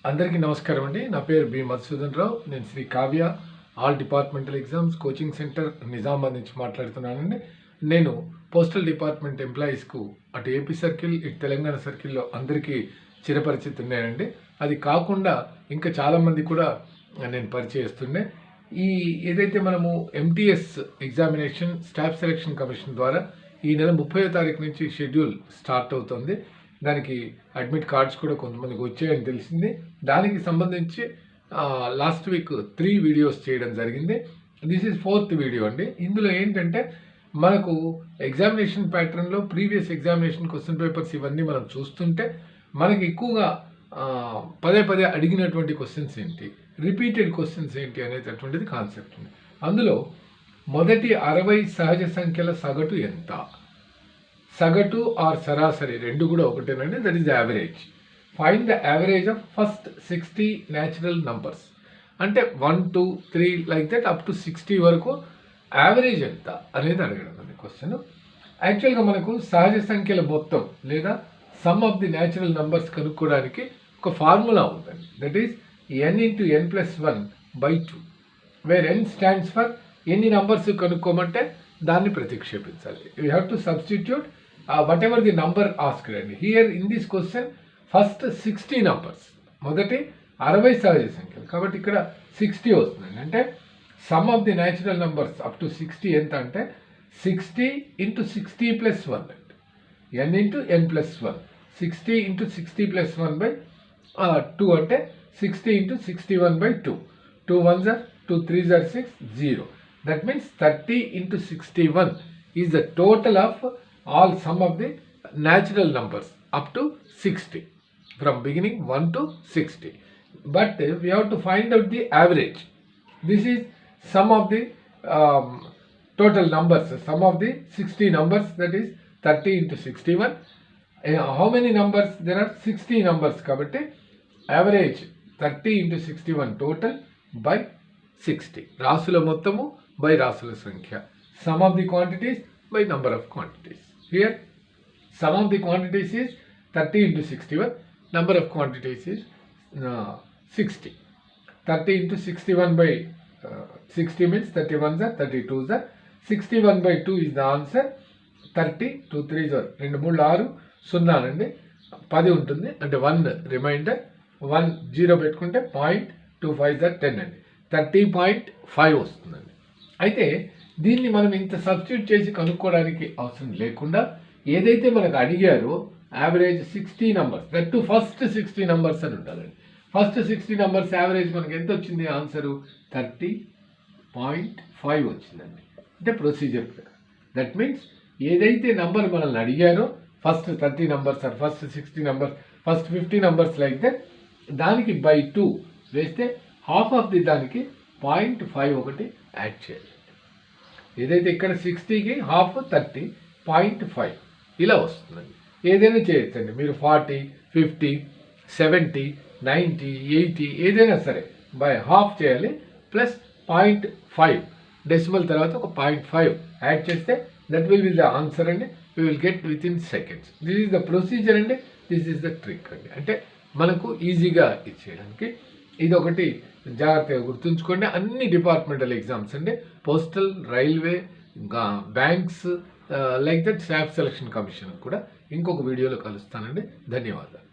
అందరికీ నమస్కారం అండి. నా పేరు బి మధుసూదన్ రావు. నేను Sri Kavya all departmental exams coaching centre Nizamabad నుంచి మాట్లాడుతున్నానండి. నేను పోస్టల్ డిపార్ట్మెంట్ ఎంప్లాయీస్కు అటు ఏపీ సర్కిల్ ఇటు తెలంగాణ సర్కిల్లో అందరికీ చిరపరిచితున్నానండి. అది కాకుండా ఇంకా చాలామంది కూడా నేను పరిచయిస్తుండే. ఈ ఏదైతే మనము MTS examination staff selection commission ద్వారా ఈ నెల 30వ తారీఖు నుంచి షెడ్యూల్ స్టార్ట్ అవుతుంది. దానికి అడ్మిట్ కార్డ్స్ కూడా కొంతమందికి వచ్చాయని తెలిసింది. దానికి సంబంధించి లాస్ట్ వీక్ 3 వీడియోస్ చేయడం జరిగింది. దిస్ ఈజ్ 4th వీడియో అండి. ఇందులో ఏంటంటే మనకు ఎగ్జామినేషన్ ప్యాటర్న్లో ప్రీవియస్ ఎగ్జామినేషన్ క్వశ్చన్ పేపర్స్ ఇవన్నీ మనం చూస్తుంటే మనకి ఎక్కువగా పదే పదే అడిగినటువంటి క్వశ్చన్స్ ఏంటి, రిపీటెడ్ క్వశ్చన్స్ ఏంటి అనేటటువంటిది కాన్సెప్ట్ ఉంది. అందులో మొదటి 60 సహజ సంఖ్యల సగటు ఎంత? సగటు ఆర్ సరాసరి రెండు కూడా ఒకటేనండి. That is average. Find the average of first 60 natural numbers. అంటే 1, 2, 3 లైక్ దట్ అప్ టు 60 వరకు యావరేజ్ ఎంత అనేది అడగడం అండి క్వశ్చన్. యాక్చువల్గా మనకు సహజ సంఖ్యల మొత్తం లేదా sum of the natural numbers కనుక్కోవడానికి ఒక ఫార్ములా ఉందండి. That is n/n+1/2 where n stands for ఎన్ని నంబర్స్ కనుక్కోమంటే దాన్ని ప్రతిక్షేపించాలి. You have to substitute whatever the number asked. And here in this question first 60 numbers, మొదటి 60 సహజ సంఖ్యలు కాబట్టి ఇక్కడ 60 వస్తుంది. అంటే some of the natural numbers up to 60 ఎంత అంటే 60 × 60 + 1 అంటే n × n+1, 60 × 60 + 1/2 అంటే 60 × 61/2. 2 1s are 2 3s are 6, 0. That means 30 × 61 is the total of all sum of the natural numbers up to 60, from beginning 1 to 60. But we have to find out the average. This is sum of the total numbers, sum of the 60 numbers, that is 30 × 61. How many numbers? There are 60 numbers kabatti average 30 × 61 total by 60. రాసుల మొత్తము by రాసుల సంఖ్య. Sum of the quantities by number of quantities. Here sum of the quantities is 30 × 61, number of quantities is 60. 30 × 61/60 means 31s are 32s are 61/2 is the answer. 30 2 3s are 2 3 6 0 అండి 10 ఉంటుంది. అంటే 1 reminder 1 0 పెట్టుకుంటే 0.25 are 10 అండి 30.5 వస్తుందండి. అయితే దీన్ని మనం ఇంత సబ్స్టిట్యూట్ చేసి కనుక్కోవడానికి అవసరం లేకుండా ఏదైతే మనకు అడిగారో average 60 numbers, that too first 60 numbers అని ఉండాలండి. ఫస్ట్ 60 నంబర్స్ యావరేజ్ మనకి ఎంత వచ్చింది? ఆన్సరు 30.5 వచ్చిందండి. అంటే ప్రొసీజర్. దట్ మీన్స్ ఏదైతే నంబర్ మనల్ని అడిగారో first 30 numbers or first 60 numbers first 50 numbers like that దానికి by 2 వేస్తే హాఫ్ ఆఫ్ ది దానికి 0.5 ఒకటి యాడ్ చేయాలి. ఏదైతే ఇక్కడ 60కి హాఫ్ 30, 0.5 ఇలా వస్తుందండి. ఏదైనా చేయొచ్చండి మీరు 40, 50, 70, 90, 80 ఏదైనా సరే బై హాఫ్ చేయాలి. ప్లస్ 0.5 డెసిమల్ తర్వాత ఒక 0.5 యాడ్ చేస్తే that will be the answer అండి. We will get within seconds. This is the procedure అండి. దిస్ ఈజ్ ద ట్రిక్ అండి. అంటే మనకు ఈజీగా ఇచ్చేయడానికి ఇది ఒకటి జాగ్రత్తగా గుర్తుంచుకోండి. అన్ని డిపార్ట్మెంటల్ ఎగ్జామ్స్ అండి, పోస్టల్, రైల్వే, ఇంకా banks like that staff selection commission కూడా ఇంకొక వీడియోలో కలుస్తానండి. ధన్యవాదాలు.